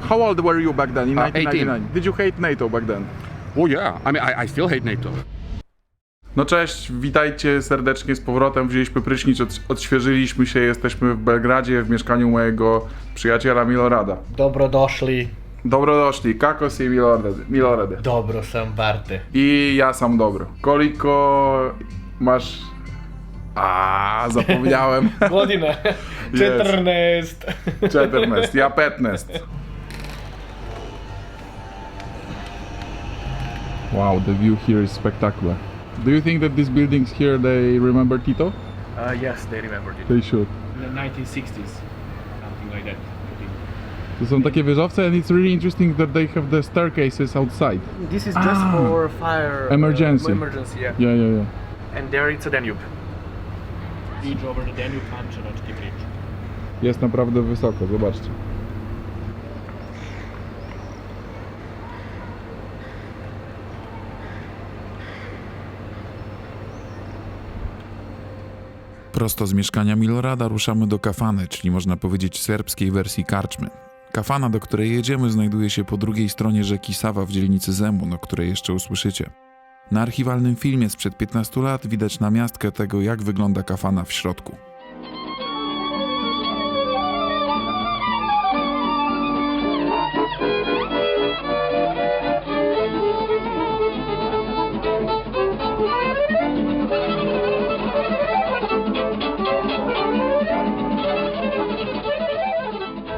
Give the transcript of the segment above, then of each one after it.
How old were you back then in 1999? 18. Did you hate NATO back then? Oh yeah, I mean, I still hate NATO. No cześć, witajcie serdecznie z powrotem. Wzięliśmy prysznic, odświeżyliśmy się, jesteśmy w Belgradzie, w mieszkaniu mojego przyjaciela Milorada. Dobrodošli. Dobrodošli, kako si Milorade? Dobro sam, Barte. I ja sam dobro. Koliko masz... zapomniałem. Godina. 14. 14, ja 15. Wow, the view here is spectacular. Do you think that these buildings here, they remember Tito? Yes, they remembered it. They should. In the 1960s, something like that. To są takie wieżowce, and it's really interesting that they have the staircases outside. This is just for fire Emergency. Emergency, yeah. Yeah. And there it's a Danube. Bridge over the Danube, Kamchatski Bridge. Jest naprawdę wysoko, zobaczcie. Prosto z mieszkania Milorada ruszamy do Kafany, czyli można powiedzieć serbskiej wersji karczmy. Kafana, do której jedziemy, znajduje się po drugiej stronie rzeki Sava w dzielnicy Zemun, o której jeszcze usłyszycie. Na archiwalnym filmie sprzed 15 lat widać namiastkę tego, jak wygląda Kafana w środku.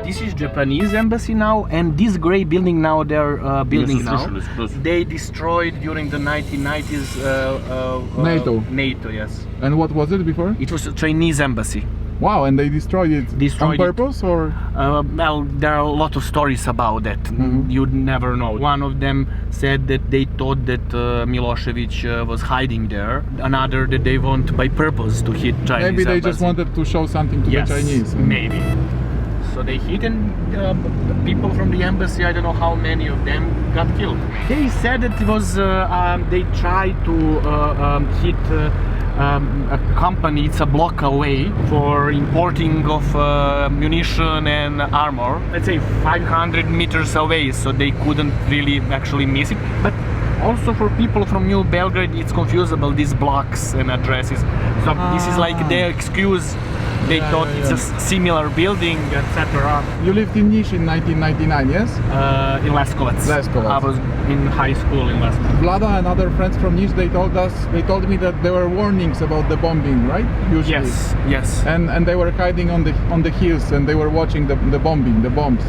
This is Japanese embassy now, and this grey building now they're building now. They destroyed during the 1990s NATO. NATO, yes. And what was it before? It was a Chinese embassy. Wow, and they destroyed it on purpose, or? Well, there are a lot of stories about that. You'd never know. One of them said that they thought that Milosevic was hiding there. Another that they want by purpose to hit Chinese Maybe they embassy. just wanted to show something to Yes, the Chinese. maybe. So they hit, and people from the embassy, I don't know how many of them got killed. They said that it was, they tried to hit a company, it's a block away, for importing of munition and armor. Let's say 500 meters away, so they couldn't really actually miss it. But also for people from New Belgrade, it's confusable, these blocks and addresses. So this is like their excuse. They thought it's a similar building, etc. You lived in Niš in 1999, yes? In Leskovac. Leskovac. I was in high school in Leskovac. Vlada and other friends from Niš, they told me that there were warnings about the bombing, right? Usually. Yes. And they were hiding on the hills, and they were watching the bombing, the bombs.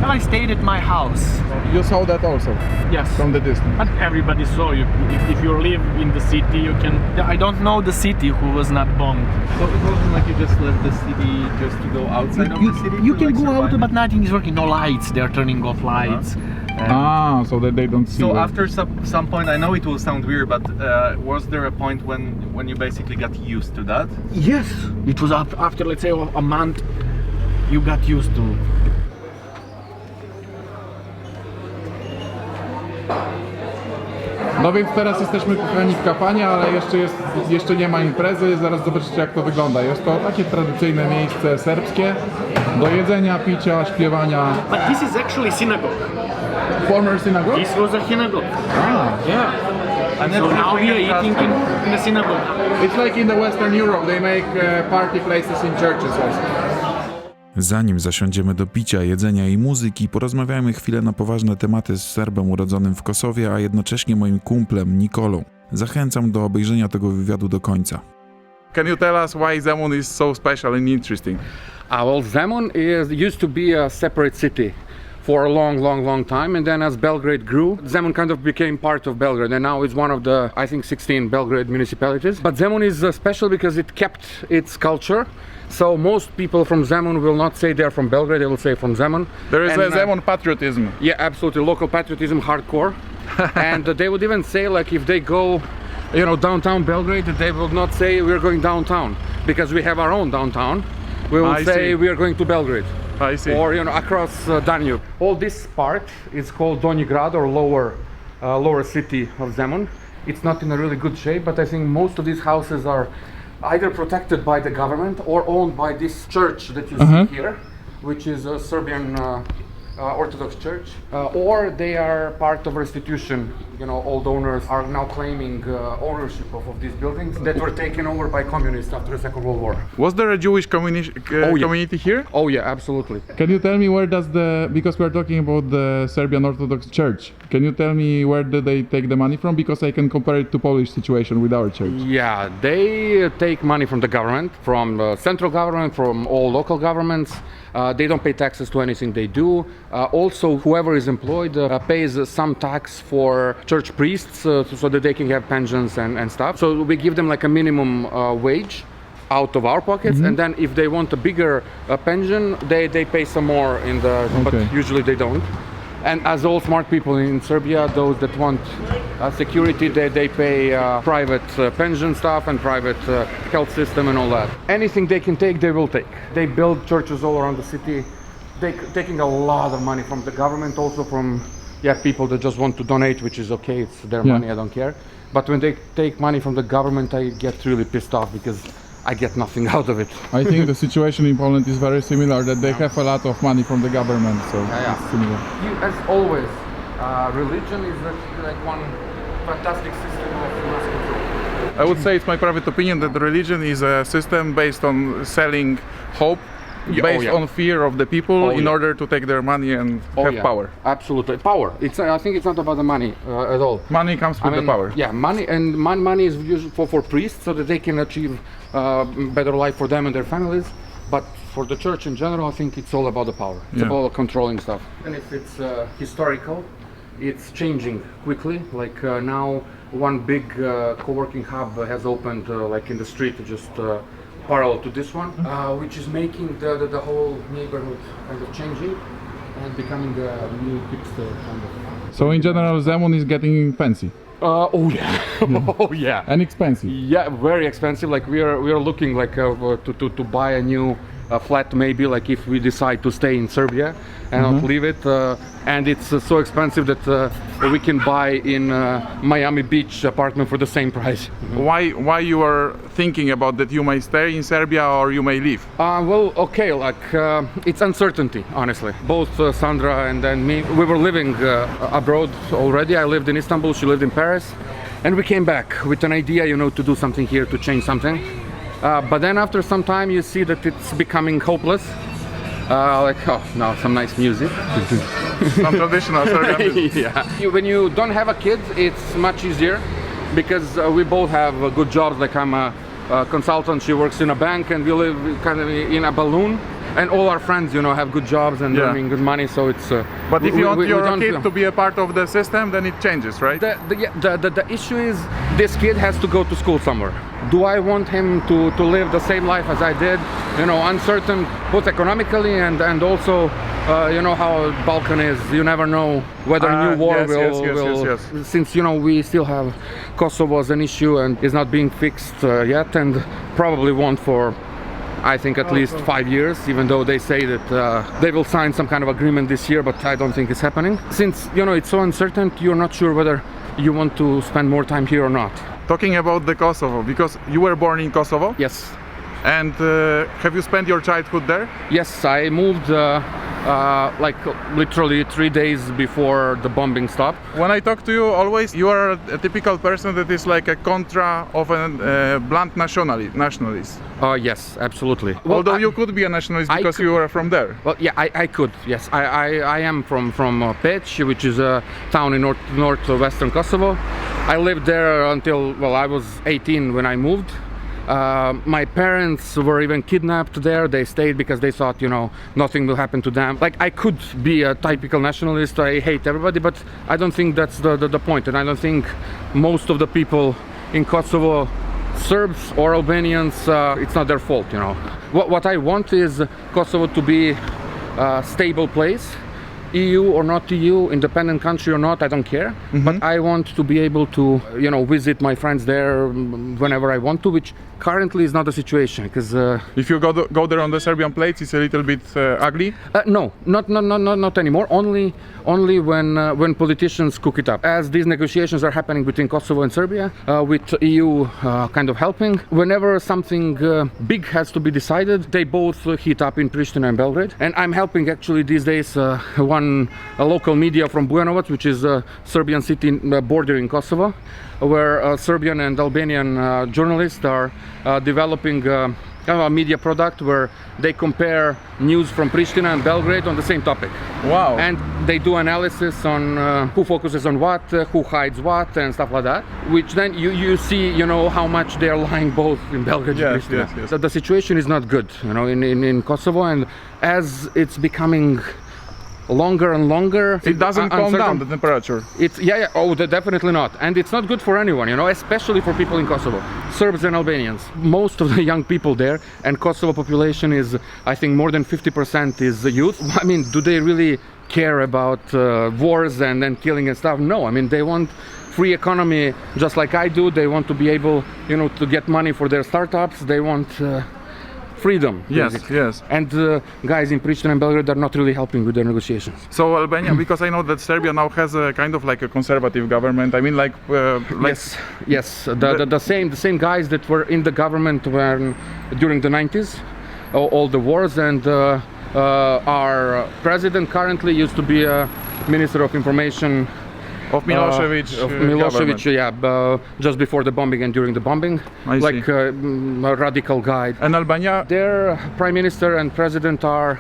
Well, I stayed at my house. You saw that also? Yes. From the distance? But everybody saw you. If you live in the city, you can... I don't know the city who was not bombed. So it wasn't like you just left the city just to go outside of the city? You to, can like, go out, survive? but nothing is working. No lights. They're turning off lights. So that they don't see So them. after some point, I know it will sound weird, but was there a point when you basically got used to that? Yes. It was after, let's say, a month, you got used to. No więc teraz jesteśmy kochani w Kafanie, ale jeszcze nie ma imprezy, zaraz zobaczycie jak to wygląda. Jest to takie tradycyjne miejsce serbskie do jedzenia, picia, śpiewania. But this is actually synagogue. Former synagogue? This was a synagogue. Yeah. And So now we are eating in the synagogue. It's like in the Western Europe, they make party places in churches also. Zanim zasiądziemy do picia, jedzenia i muzyki, porozmawiajmy chwilę na poważne tematy z Serbem urodzonym w Kosowie, a jednocześnie moim kumplem Nikolą. Zachęcam do obejrzenia tego wywiadu do końca. Can you tell us why Zemun is so special and interesting? Well, Zemun used to be a separate city for a long time, and then as Belgrade grew, Zemun kind of became part of Belgrade, and now it's one of the, I think, 16 Belgrade municipalities. But Zemun is special because it kept its culture. So most people from Zemun will not say they're from Belgrade, they will say from Zemun. There is And, a Zemun patriotism. Yeah, absolutely, local patriotism, hardcore. And they would even say, like, if they go, downtown Belgrade, they will not say we're going downtown, because we have our own downtown. We will say we are going to Belgrade. I see. Or across Danube. All this part is called Donji Grad, or lower city of Zemun. It's not in a really good shape, but I think most of these houses are either protected by the government or owned by this church that you see here, which is a Serbian Orthodox Church, or they are part of restitution. You know, all donors are now claiming ownership of these buildings that were taken over by communists after the Second World War. Was there a Jewish community here? Oh yeah, absolutely. Can you tell me where does because we're talking about the Serbian Orthodox Church, can you tell me where do they take the money from? Because I can compare it to Polish situation with our church. Yeah, they take money from the government, from the central government, from all local governments. They don't pay taxes to anything they do. Also, whoever is employed pays some tax for church priests so that they can have pensions and stuff. So we give them like a minimum wage out of our pockets, and then if they want a bigger pension, they pay some more in the, but usually they don't. And as all smart people in Serbia, those that want security, they pay private pension stuff and private health system and all that. Anything they can take, they will take. They build churches all around the city. They're taking a lot of money from the government, also from people that just want to donate, which is okay, it's their money, I don't care. But when they take money from the government, I get really pissed off because I get nothing out of it. I think the situation in Poland is very similar, that they have a lot of money from the government, so it's similar. As always, religion is like one fantastic system of mass control. I would say it's my private opinion that religion is a system based on selling hope, based on fear of the people in order to take their money and have power. Absolutely, power. I think it's not about the money at all. Money comes with the power. Yeah, money, and money is usually for priests so that they can achieve better life for them and their families. But for the church in general, I think it's all about the power. It's about controlling stuff. And if it's historical, it's changing quickly. Like now, one big co-working hub has opened like in the street, just parallel to this one, which is making the whole neighborhood kind of changing and becoming a new hipster kind of. So in general, Zemun is getting fancy. Oh yeah, oh yeah. And expensive. Yeah, very expensive. Like we are looking like to buy a new flat, maybe like if we decide to stay in Serbia and not leave it. And it's so expensive that we can buy in Miami Beach apartment for the same price. Why you are thinking about that you may stay in Serbia or you may leave? Well, okay, like it's uncertainty, honestly. Both Sandra and then me, we were living abroad already. I lived in Istanbul, she lived in Paris, and we came back with an idea, you know, to do something here, to change something. But then after some time you see that it's becoming hopeless. Like, oh, no, some nice music. Some traditional Serbian music. Yeah. When you don't have a kid, it's much easier because we both have good jobs. Like I'm a consultant, she works in a bank, and we live kind of in a balloon. And all our friends, you know, have good jobs and earning good money, so it's... but if you want your kid to be a part of the system, then it changes, right? The issue is this kid has to go to school somewhere. Do I want him to live the same life as I did? You know, uncertain, both economically and also, you know how Balkan is. You never know whether a new war will... Since, you know, we still have Kosovo as an issue and is not being fixed yet, and probably won't for... I think at least 5 years, even though they say that they will sign some kind of agreement this year, but I don't think it's happening. Since, you know, it's so uncertain, you're not sure whether you want to spend more time here or not. Talking about the Kosovo, because you were born in Kosovo? Yes. And have you spent your childhood there? Yes, I moved like literally 3 days before the bombing stopped. When I talk to you, always you are a typical person that is like a contra of a blunt nationalist. Yes, absolutely. Well, although you could be a nationalist because you are from there. Well, yeah, I could. Yes, I am from Peć, which is a town in northwestern Kosovo. I lived there until, well, I was 18 when I moved. My parents were even kidnapped there. They stayed because they thought, you know, nothing will happen to them. Like, I could be a typical nationalist. I hate everybody, but I don't think that's the point. And I don't think most of the people in Kosovo, Serbs or Albanians, it's not their fault, you know. What I want is Kosovo to be a stable place. EU or not EU, independent country or not, I don't care. But I want to be able to, you know, visit my friends there whenever I want to, which currently is not the situation. Because if you go there on the Serbian plates, it's a little bit ugly. No, not anymore. Only when politicians cook it up. As these negotiations are happening between Kosovo and Serbia, with EU kind of helping, whenever something big has to be decided, they both heat up in Pristina and Belgrade. And I'm helping actually these days one a local media from Bujanovac, which is a Serbian city bordering Kosovo, where Serbian and Albanian journalists are developing a media product where they compare news from Pristina and Belgrade on the same topic. Wow. And they do analysis on who focuses on what, who hides what, and stuff like that. Which then you see, how much they are lying both in Belgrade and Pristina. Yes. So the situation is not good, in Kosovo, and as it's becoming longer and longer, It doesn't calm uncertain. down the temperature. It's definitely not, and it's not good for anyone, especially for people in Kosovo, Serbs and Albanians. Most of the young people there, and Kosovo population is, I think, more than 50% is youth. I mean, do they really care about wars and killing and stuff? No, I mean, they want free economy just like I do. They want to be able, to get money for their startups. They want freedom. Yes, basically. yes. And guys in Pristina and Belgrade are not really helping with their negotiations. So Albania, because I know that Serbia now has a kind of like a conservative government. I mean, Yes. The same guys that were in the government during the 90s, all the wars, and our president currently used to be a minister of information of Milosevic. Just before the bombing and during the bombing, I like see. a radical guy. And Albania, Their prime minister and president are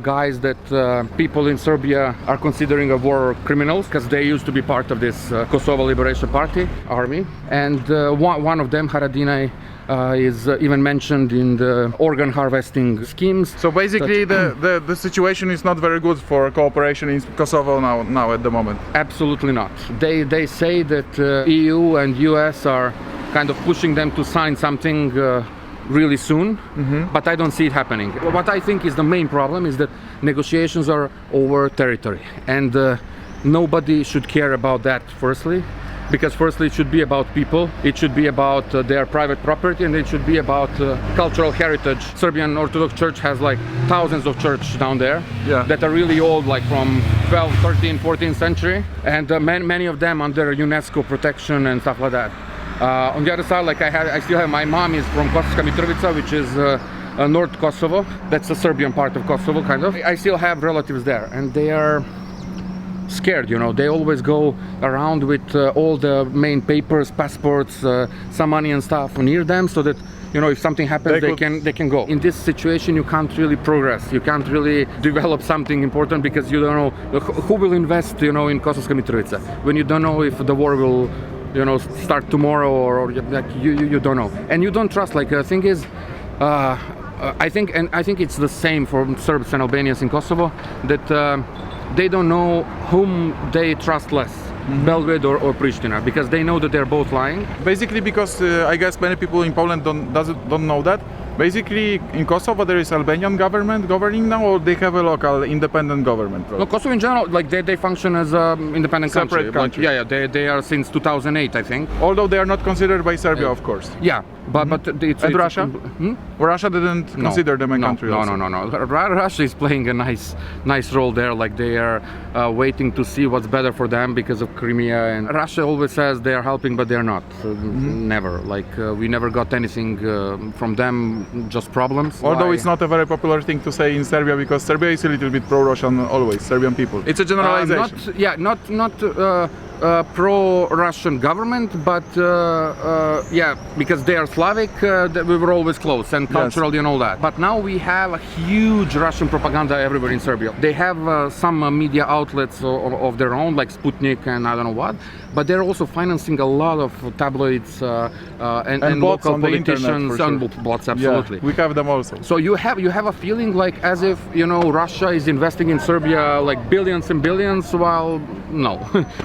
guys that people in Serbia are considering war criminals because they used to be part of this Kosovo Liberation Party army, and one of them, Haradinaj, is even mentioned in the organ harvesting schemes. so basically the situation is not very good for cooperation in Kosovo now at the moment. Absolutely not. They say that EU and US are kind of pushing them to sign something really soon, but I don't see it happening. What I think is the main problem is that negotiations are over territory, and nobody should care about that, firstly, because firstly it should be about people, it should be about their private property, and it should be about cultural heritage. Serbian Orthodox Church has like thousands of churches down there that are really old, like from 12th, 13th, 14th century, and many of them under UNESCO protection and stuff like that. On the other side, like I still have, my mom is from Kosovska Mitrovica, which is North Kosovo. That's the Serbian part of Kosovo, kind of. I still have relatives there, and they are scared, They always go around with all the main papers, passports, some money and stuff near them, so that if something happens, they can go. In this situation, you can't really progress. You can't really develop something important because you don't know who will invest, in Kosovska Mitrovica when you don't know if the war will, start tomorrow or like you don't know, and you don't trust. Like the thing is, I think it's the same for Serbs and Albanians in Kosovo, that they don't know whom they trust less, Belgrade or Pristina, because they know that they're both lying. Basically, because I guess many people in Poland don't know that. Basically, in Kosovo there is Albanian government governing now, or they have a local independent government? No, Kosovo in general, like they function as an independent Separate country. Yeah, they are since 2008, I think. Although they are not considered by Serbia, of course. Yeah, but it's And Russia? Russia didn't consider them a country. No. also. Russia is playing a nice role there. Like they are waiting to see what's better for them because of Crimea. And Russia always says they are helping, but they're not. Never. Like we never got anything from them. Just problems. Although Why? it's not a very popular thing to say in Serbia, because Serbia is a little bit pro-Russian always, Serbian people. It's a generalization. Not pro-Russian government, but because they are Slavic, we were always close and culturally and all that. But now we have a huge Russian propaganda everywhere in Serbia. They have some media outlets of their own, like Sputnik and I don't know what, but they're also financing a lot of tabloids and local on the internet, politicians for sure. and bots, absolutely. Yeah, we have them also. So you have a feeling like as if Russia is investing in Serbia like billions and billions, while no,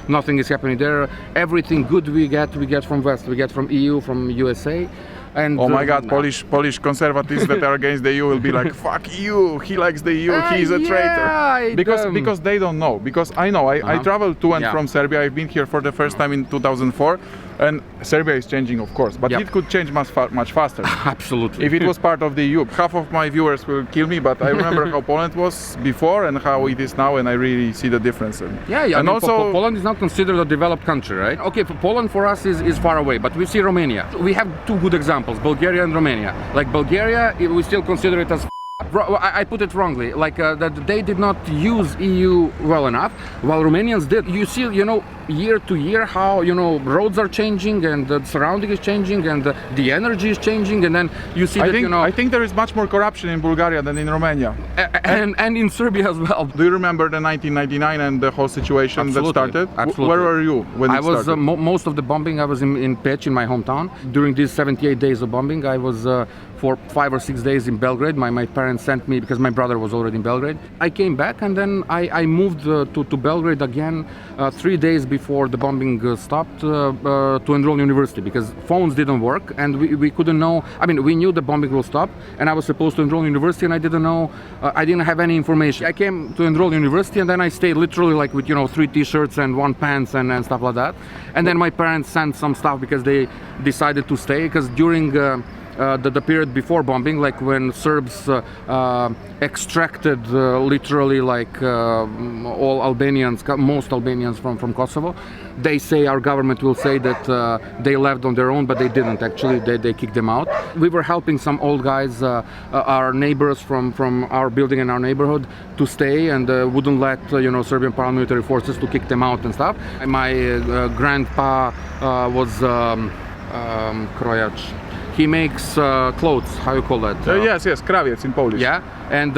nothing is happening there. Everything good we get from West, we get from EU, from USA. And oh my God, Polish conservatives that are against the EU will be like, fuck EU, he likes the EU, he's a traitor. Because they don't know. Because I know, I traveled to and from Serbia. I've been here for the first time in 2004, and Serbia is changing, of course, but it could change much faster. Absolutely. If it was part of the EU. Half of my viewers will kill me, but I remember how Poland was before and how it is now, and I really see the difference. And also Poland is not considered a developed country, right? Okay, Poland for us is far away, but we see Romania. We have two good examples, Bulgaria and Romania. Like Bulgaria, we still consider it as I put it wrongly, like that they did not use EU well enough, while Romanians did. You see, year to year how, roads are changing and the surrounding is changing and the energy is changing, and then you see I think there is much more corruption in Bulgaria than in Romania. And in Serbia as well. Do you remember the 1999 and the whole situation Absolutely. that started? Absolutely. Where were you when I it was started? most of the bombing I was in Peć, in my hometown. During these 78 days of bombing, I was for 5 or 6 days in Belgrade. My parents sent me because my brother was already in Belgrade. I came back and then I moved to Belgrade again 3 days before the bombing stopped to enroll in university, because phones didn't work and we couldn't know. I mean, we knew the bombing will stop and I was supposed to enroll in university, and I didn't know, I didn't have any information. I came to enroll in university and then I stayed literally like with 3 t-shirts and 1 pants and stuff like that. And then my parents sent some stuff because they decided to stay, because during the period before bombing, like when Serbs extracted literally like all Albanians, most Albanians from Kosovo, they say, our government will say that they left on their own, but they didn't actually. They kicked them out. We were helping some old guys, our neighbors from our building in our neighborhood, to stay, and wouldn't let Serbian paramilitary forces to kick them out and stuff. And my grandpa was krojač. He makes clothes. How you call that? Yes, krawiec in Polish. Yeah, and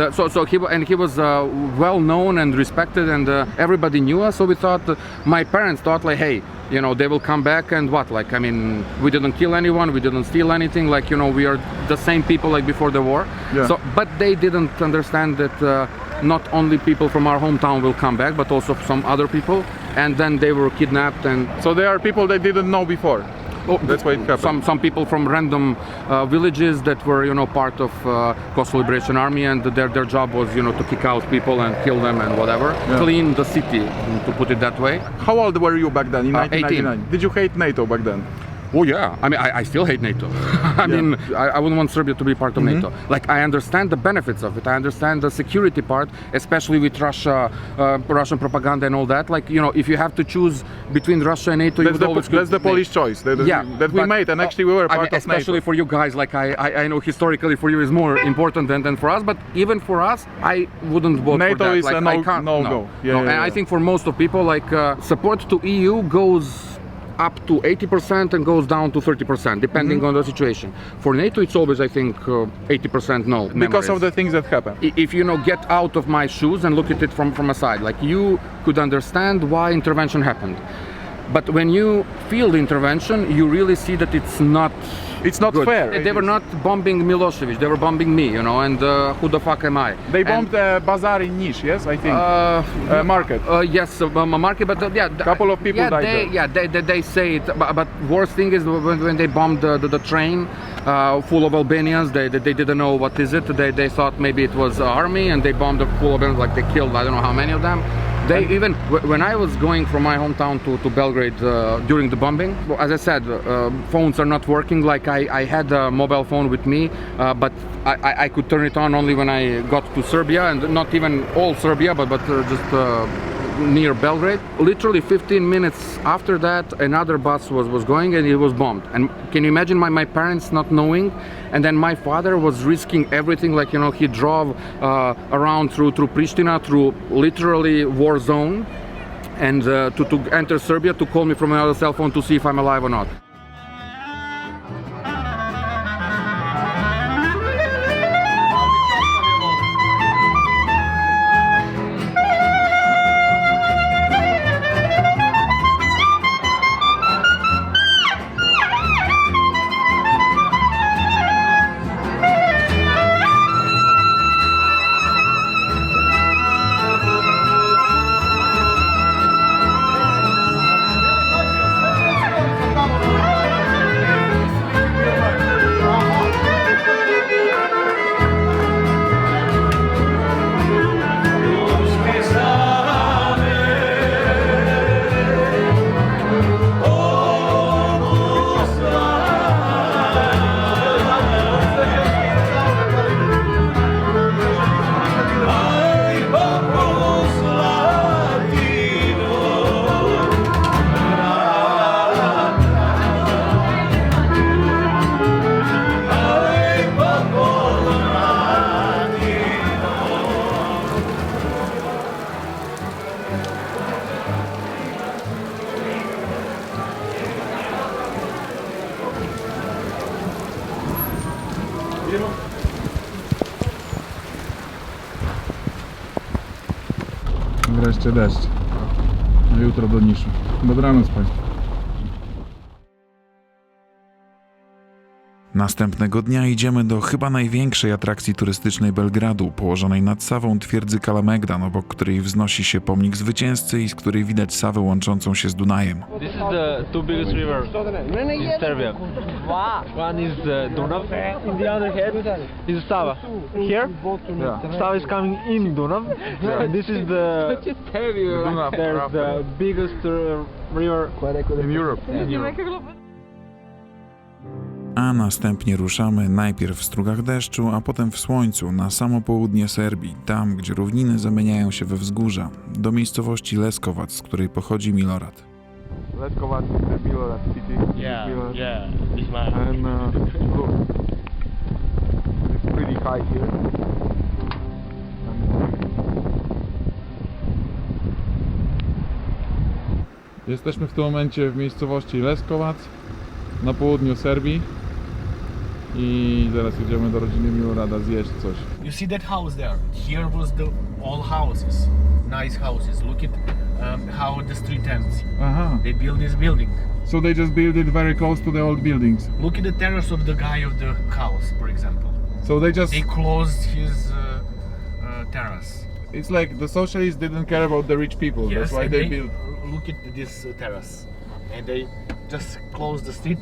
he was well known and respected, and everybody knew us. So we thought, my parents thought, like, hey, they will come back and what? Like, I mean, we didn't kill anyone, we didn't steal anything. Like, we are the same people like before the war. Yeah. So, but they didn't understand that not only people from our hometown will come back, but also some other people. And then they were kidnapped, and So they are people they didn't know before. That's why it happened. Some people from random villages that were, part of Kosovo Liberation Army, and their job was, to kick out people and kill them and whatever, clean the city, to put it that way. How old were you back then in 1999? 18. Did you hate NATO back then? Oh yeah, I mean, I still hate NATO. I mean, I wouldn't want Serbia to be part of NATO. Like, I understand the benefits of it. I understand the security part, especially with Russia, Russian propaganda and all that. Like, if you have to choose between Russia and NATO, That's the Polish choice that we made, and actually we were part of especially NATO. for you guys. Like, I know historically for you is more important than for us, but even for us, I wouldn't vote NATO for that. is Like, a no-go. And I think for most of people, like, support to EU goes up to 80% and goes down to 30%, depending on the situation. For NATO, it's always, I think, 80% no. Because of the things that happen. If get out of my shoes and look at it from a side, like, you could understand why intervention happened. But when you feel the intervention, you really see that it's not good. Fair. They were not bombing Milosevic, they were bombing me, and who the fuck am I? They bombed the bazaar in Niš, yes, I think. Market. Yes, a market, but Couple of people died there. Yeah, they say it, but worst thing is when they bombed the train full of Albanians, they didn't know what is it. They thought maybe it was army, and they bombed the full of Albanians, like they killed I don't know how many of them. They even, when I was going from my hometown to Belgrade during the bombing, as I said, phones are not working. Like, I had a mobile phone with me, but I could turn it on only when I got to Serbia, and not even all Serbia, but just near Belgrade. Literally 15 minutes after that, another bus was going and it was bombed. And can you imagine my parents not knowing? And then my father was risking everything, like, he drove around through Pristina, through literally war zone, and to enter Serbia, to call me from another cell phone to see if I'm alive or not. jeszcze deszcz. A jutro do Niszu. Dobranoc Państwu. Następnego dnia idziemy do chyba największej atrakcji turystycznej Belgradu, położonej nad Sawą twierdzy Kalamegdan, obok której wznosi się pomnik zwycięzcy i z której widać Sawę łączącą się z Dunajem. This is the two biggest rivers in Serbia. One is the Dunav, in the other hand is Sava. Here, Sava is coming in Dunav, and this is the Dunav, there's the biggest river In Europe. A następnie ruszamy najpierw w strugach deszczu, a potem w słońcu na samo południe Serbii, tam gdzie równiny zamieniają się we wzgórza, do miejscowości Leskovac, z której pochodzi Milorad. Leskovac is the Milorad city. Yeah, this man. And look, it's pretty high here. Jesteśmy w tym momencie w miejscowości Leskovac na południu Serbii i zaraz jedziemy do rodziny Milorada zjeść coś. You see that house there? Here was the all houses, nice houses. Look at how the street ends. Aha. They built this building. So they just built it very close to the old buildings. Look at the terrace of the guy of the house, for example. So they just, They closed his terrace. it's like the socialists didn't care about the rich people. That's why and they built. Look at this terrace, and they just closed the street,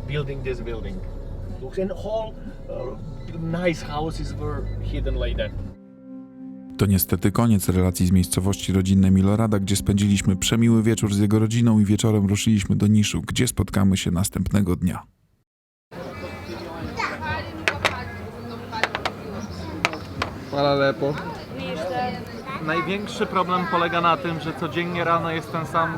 building this building. Look, and all nice houses were hidden like that. To niestety koniec relacji z miejscowości rodzinnej Milorada, gdzie spędziliśmy przemiły wieczór z jego rodziną i wieczorem ruszyliśmy do Niszu, gdzie spotkamy się następnego dnia. Hvala lepo. Największy problem polega na tym, że codziennie rano jest ten sam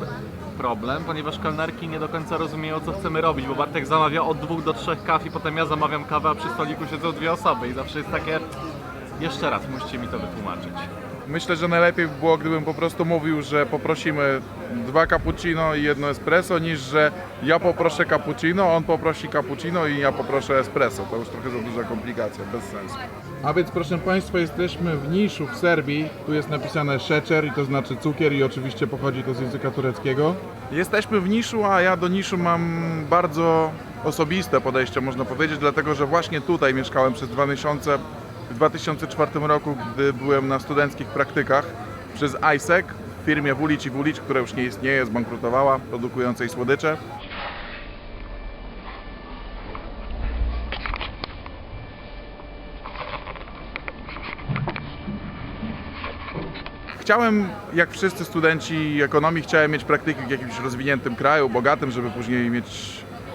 problem, ponieważ kelnerki nie do końca rozumieją, co chcemy robić, bo Bartek zamawia od 2 do 3 kaw i potem ja zamawiam kawę, a przy stoliku siedzą 2 osoby i zawsze jest takie... Jeszcze raz, musicie mi to wytłumaczyć. Myślę, że najlepiej by było, gdybym po prostu mówił, że poprosimy 2 cappuccino i 1 espresso, niż że ja poproszę cappuccino, on poprosi cappuccino i ja poproszę espresso. To już trochę za duża komplikacja, bez sensu. A więc proszę Państwa, jesteśmy w Niszu w Serbii. Tu jest napisane szeczer i to znaczy cukier i oczywiście pochodzi to z języka tureckiego. Jesteśmy w Niszu, a ja do Niszu mam bardzo osobiste podejście, można powiedzieć, dlatego że właśnie tutaj mieszkałem przez 2 miesiące w 2004 roku, gdy byłem na studenckich praktykach przez ISEC w firmie Vulic i Vulic, która już nie istnieje, zbankrutowała, produkującej słodycze. Chciałem, jak wszyscy studenci ekonomii, chciałem mieć praktyki w jakimś rozwiniętym kraju, bogatym, żeby później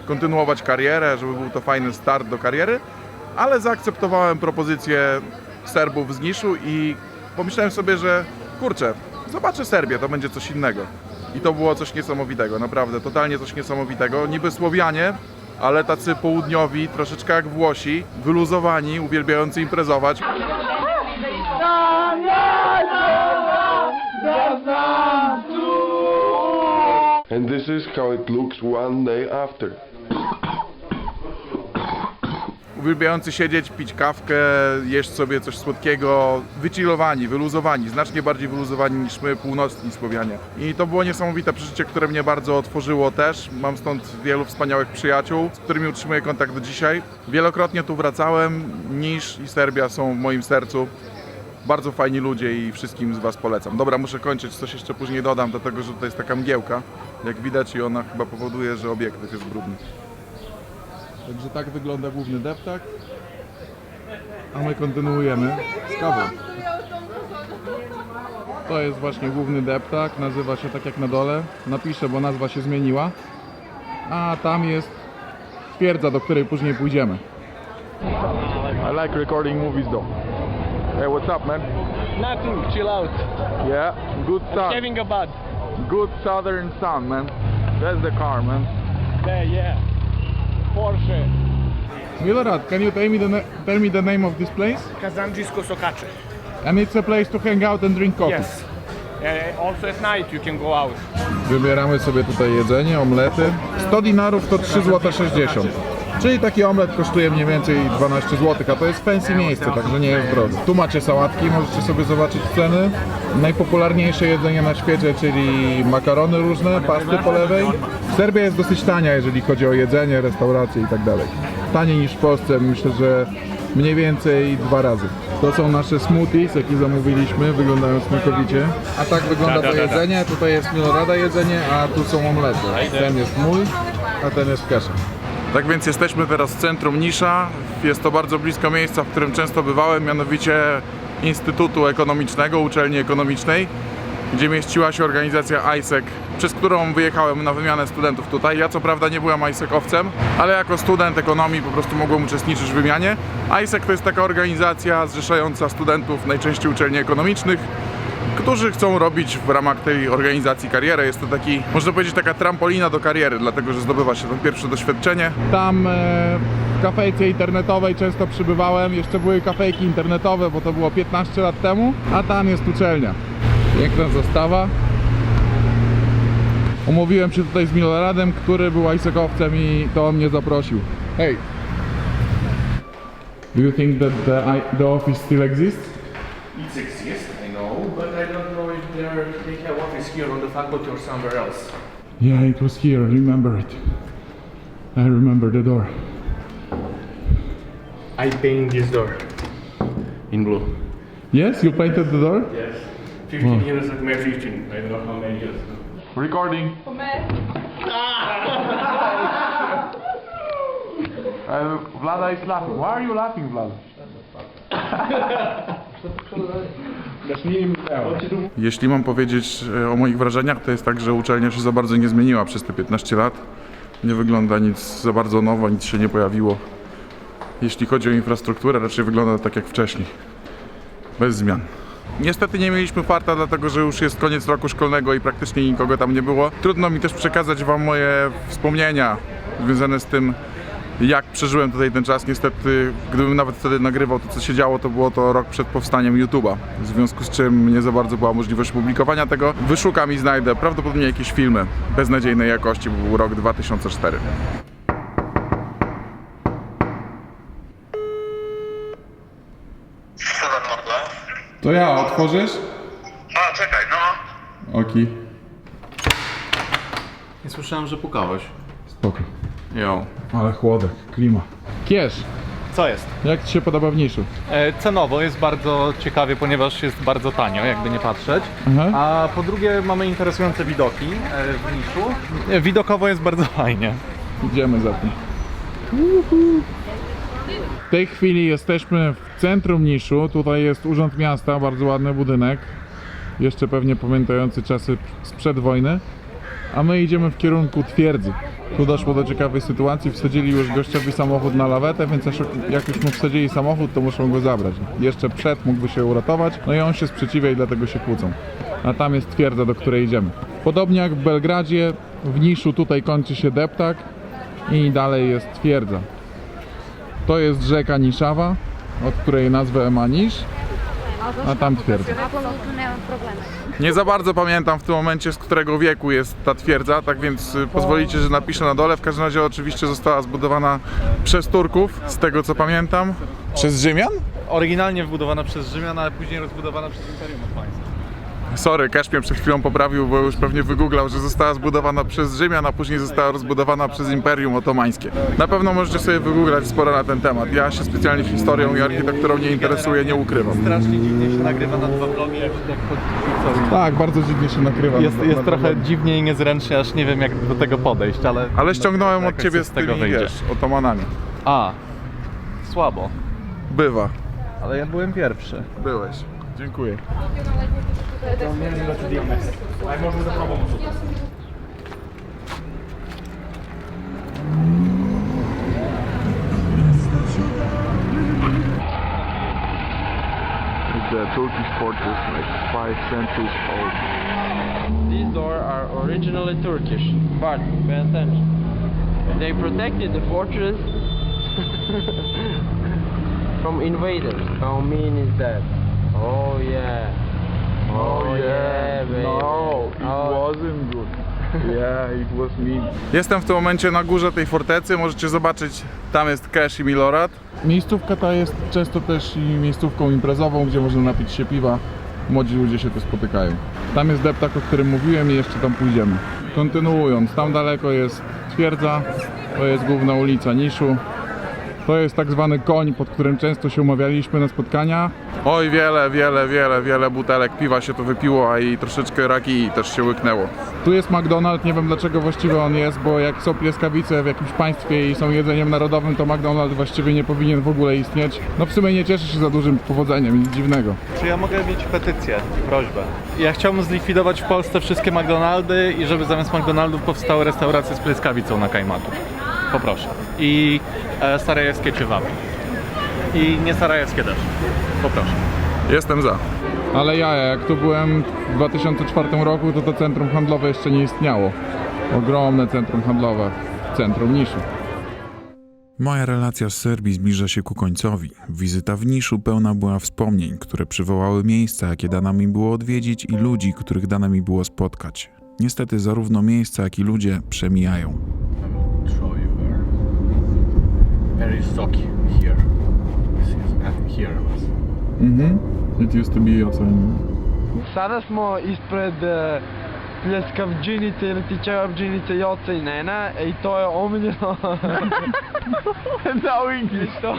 kontynuować karierę, żeby był to fajny start do kariery, ale zaakceptowałem propozycję Serbów z Niszu i pomyślałem sobie, że kurczę, zobaczę Serbię, to będzie coś innego. I to było coś niesamowitego, naprawdę, totalnie coś niesamowitego. Niby Słowianie, ale tacy południowi, troszeczkę jak Włosi, wyluzowani, uwielbiający imprezować. And this is how it looks one day after. Uwielbiający siedzieć, pić kawkę, jeść sobie coś słodkiego, wychillowani, wyluzowani, znacznie bardziej wyluzowani niż my, północni Słowianie. I to było niesamowite przeżycie, które mnie bardzo otworzyło też. Mam stąd wielu wspaniałych przyjaciół, z którymi utrzymuję kontakt do dzisiaj. Wielokrotnie tu wracałem, Nisz i Serbia są w moim sercu. Bardzo fajni ludzie i wszystkim z Was polecam. Dobra, muszę kończyć, coś jeszcze później dodam, dlatego że tutaj jest taka mgiełka, jak widać, i ona chyba powoduje, że obiektyw jest brudny. Także tak wygląda główny deptak, a my kontynuujemy z kawą. To jest właśnie główny deptak, nazywa się tak jak na dole, napiszę, bo nazwa się zmieniła, a tam jest twierdza, do której później pójdziemy. I like recording movies though. Hey, what's up, man? Nothing, chill out. Yeah, good sun. Having a bad. Good southern sun, man. That's the car, man. Yeah. Porsche. Milorad, can you tell me the name of this place? Kazanjisko Sokacze. And it's a place to hang out and drink coffee. Yes. Also at night you can go out. Wybieramy sobie tutaj jedzenie, omlety. 100 dinarów to 3,60 zł. Czyli taki omlet kosztuje mniej więcej 12 zł, a to jest fancy miejsce, także nie jest drogo. Tu macie sałatki, możecie sobie zobaczyć ceny. Najpopularniejsze jedzenie na świecie, czyli makarony różne, pasty po lewej. Serbia jest dosyć tania, jeżeli chodzi o jedzenie, restauracje i tak dalej. Taniej niż w Polsce, myślę, że mniej więcej 2 razy. To są nasze smoothies, jakie zamówiliśmy, wyglądają smakowicie. A tak wygląda to jedzenie, tutaj jest Milorada jedzenie, a tu są omlety. Ten jest mój, a ten jest kasza. Tak więc jesteśmy teraz w centrum Nisza. Jest to bardzo blisko miejsca, w którym często bywałem, mianowicie Instytutu Ekonomicznego, Uczelni Ekonomicznej, gdzie mieściła się organizacja ISEC, przez którą wyjechałem na wymianę studentów tutaj. Ja co prawda nie byłem ISEC-owcem, ale jako student ekonomii po prostu mogłem uczestniczyć w wymianie. ISEC to jest taka organizacja zrzeszająca studentów najczęściej uczelni ekonomicznych, którzy chcą robić w ramach tej organizacji karierę. Jest to taki, można powiedzieć, taka trampolina do kariery, dlatego że zdobywa się tam pierwsze doświadczenie. Tam w kafejce internetowej często przybywałem, jeszcze były kafejki internetowe, bo to było 15 lat temu, a tam jest uczelnia. Piękna zastawa. Umówiłem się tutaj z Miloradem, który był ISEC-owcem i to on mnie zaprosił. Hey! Do you think that the office still exists? It exists, I know, but I don't know if they have office here on the faculty or somewhere else. Yeah, it was here, I remember it. I remember the door. I paint this door in blue. Yes, you painted the door? Yes. 15 years ago, maybe 15, I don't know how many years. Recording. Vlada is laughing. Why are you laughing, Vlada? Jeśli mam powiedzieć o moich wrażeniach, to jest tak, że uczelnia się za bardzo nie zmieniła przez te 15 lat. Nie wygląda nic za bardzo nowo, nic się nie pojawiło. Jeśli chodzi o infrastrukturę, raczej wygląda tak jak wcześniej. Bez zmian. Niestety nie mieliśmy farta, dlatego że już jest koniec roku szkolnego i praktycznie nikogo tam nie było. Trudno mi też przekazać wam moje wspomnienia związane z tym, jak przeżyłem tutaj ten czas. Niestety, gdybym nawet wtedy nagrywał to, co się działo, to było to rok przed powstaniem YouTube'a. W związku z czym nie za bardzo była możliwość publikowania tego. Wyszukam i znajdę prawdopodobnie jakieś filmy beznadziejnej jakości, bo był rok 2004. To ja, otworzysz? A, czekaj, no. Oki. Nie słyszałem, że pukałeś. Spoko. Jo. Ale chłodek, klima. Kiesz, Co jest? jak ci się podoba w Niszu? Cenowo jest bardzo ciekawie, ponieważ jest bardzo tanio, jakby nie patrzeć. Aha. A po drugie mamy interesujące widoki w Niszu. Widokowo jest bardzo fajnie. Idziemy za tym. W tej chwili jesteśmy w centrum Niszu. Tutaj jest Urząd Miasta, bardzo ładny budynek. Jeszcze pewnie pamiętający czasy sprzed wojny. A my idziemy w kierunku twierdzy. Tu doszło do ciekawej sytuacji, wsadzili już gościowi samochód na lawetę, więc jak już mu wsadzili samochód, to muszą go zabrać. Jeszcze przed mógłby się uratować, no i on się sprzeciwia i dlatego się kłócą. A tam jest twierdza, do której idziemy. Podobnie jak w Belgradzie, w Niszu tutaj kończy się deptak i dalej jest twierdza. To jest rzeka Niszawa, od której nazwę ma Nisz, a tam twierdza. Nie za bardzo pamiętam w tym momencie, z którego wieku jest ta twierdza, tak więc pozwolicie, że napiszę na dole. W każdym razie oczywiście została zbudowana przez Turków, z tego co pamiętam. Przez Rzymian? Oryginalnie wybudowana przez Rzymian, ale później rozbudowana przez Imperium Osmańskie. Sorry, Cash mnie przed chwilą poprawił, bo już pewnie wygooglał, że została zbudowana przez Rzymian, a później została rozbudowana przez Imperium Otomańskie. Na pewno możecie sobie wygooglać sporo na ten temat. Ja się specjalnie historią i architekturą nie interesuję, nie ukrywam. Strasznie dziwnie się nagrywa na dwa vlogi, jak pod Tak, bardzo dziwnie się nakrywa. Jest trochę dziwnie i niezręcznie, aż nie wiem jak do tego podejść, ale... Ale ściągnąłem od jakoś ciebie coś z tymi, wiesz, otomanami. A, słabo. Bywa. Ale ja byłem pierwszy. Byłeś. Dziękuję. The Turkish fortress, like 5 centuries old. These doors are originally Turkish, but pay attention. They protected the fortress from invaders. How mean is that? Oh yeah. Oh yeah, baby. No, it wasn't good. Yeah, it was me. Jestem w tym momencie na górze tej fortecy, możecie zobaczyć, tam jest Cash i Milorad. Miejscówka ta jest często też i miejscówką imprezową, gdzie można napić się piwa. Młodzi ludzie się tu spotykają. Tam jest deptak, o którym mówiłem i jeszcze tam pójdziemy. Kontynuując, tam daleko jest twierdza, to jest główna ulica Niszu. To jest tak zwany koń, pod którym często się umawialiśmy na spotkania. Oj, wiele butelek piwa się tu wypiło, a i troszeczkę raki też się łyknęło. Tu jest McDonald's, nie wiem dlaczego właściwie on jest, bo jak są pieskawice w jakimś państwie i są jedzeniem narodowym, to McDonald's właściwie nie powinien w ogóle istnieć. No w sumie nie cieszy się za dużym powodzeniem, nic dziwnego. Czy ja mogę mieć petycję, prośbę? Ja chciałbym zlikwidować w Polsce wszystkie McDonaldy i żeby zamiast McDonaldów powstały restauracje z pryskawicą na kajmaku. Poproszę. I sarajewskie ciewaby. I nie sarajewskie też. Poproszę. Jestem za. Ale jak tu byłem w 2004 roku, to centrum handlowe jeszcze nie istniało. Ogromne centrum handlowe w centrum Niszu. Moja relacja z Serbii zbliża się ku końcowi. Wizyta w Niszu pełna była wspomnień, które przywołały miejsca, jakie dane mi było odwiedzić i ludzi, których dane mi było spotkać. Niestety zarówno miejsca, jak i ludzie przemijają. Very stocky here. Here was. It used to be also in... Sada smo ispred pljeskavđinice ili ti čevapđinice Joca i Nena i to je omiljeno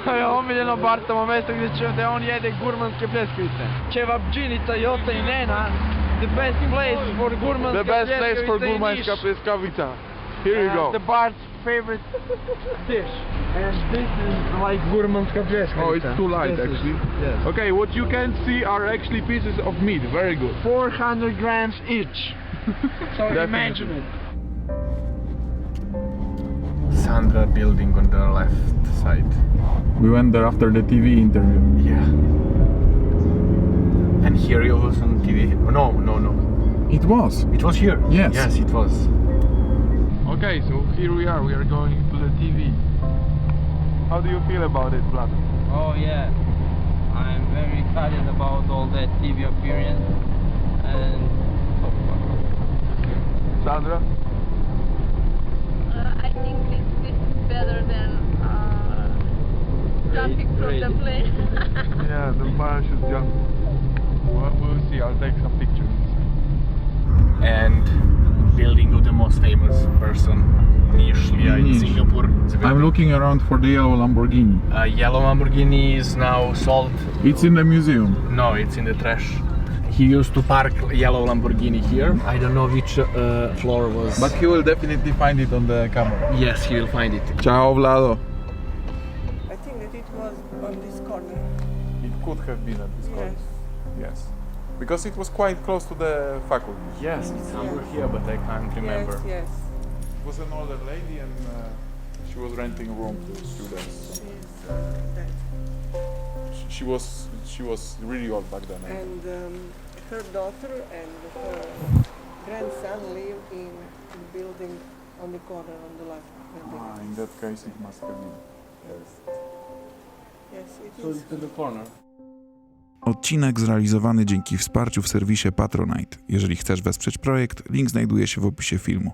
to je omiljeno Bartovo mesto gdje on jede gurmanske pljeskavice. Čevapđinica Joca i Nena, the best place for gurmanska pljeskavica. Here you go. The Bart's favorite dish. And this is like gurmanska pljeskavica. Oh, it's too light actually. Yes. Okay, what you can see are actually pieces of meat. Very good. 400 grams each. So imagine it. Sandra building on the left side. We went there after the TV interview. Yeah. And here it was on TV. No. It was. It was here. Yes. Yes, it was. Okay, so here we are going to the TV. How do you feel about it, Vlad? Oh yeah, I'm very excited about all that TV appearance and Sandra? I think this is better than jumping from the plane. Yeah, the parachute jump. We'll see, I'll take some pictures. And building of the most famous person, Nish Lia in Singapore. I'm looking around for the yellow Lamborghini. Yellow Lamborghini is now sold. It's in the museum. No, it's in the trash. He used to park yellow Lamborghini here. I don't know which floor was. But he will definitely find it on the camera. Yes, he will find it. Ciao, Vlado. I think that it was on this corner. It could have been at this corner. Yes. Because it was quite close to the faculty. Yes, it's somewhere here, but I can't remember. Yes. It was an older lady and she was renting a room to students. She was really old back then. And her daughter and her grandson live in the building on the corner on the left. In that case it must have been. Yes, it so is. it's in the corner. Odcinek zrealizowany dzięki wsparciu w serwisie Patronite. Jeżeli chcesz wesprzeć projekt, link znajduje się w opisie filmu.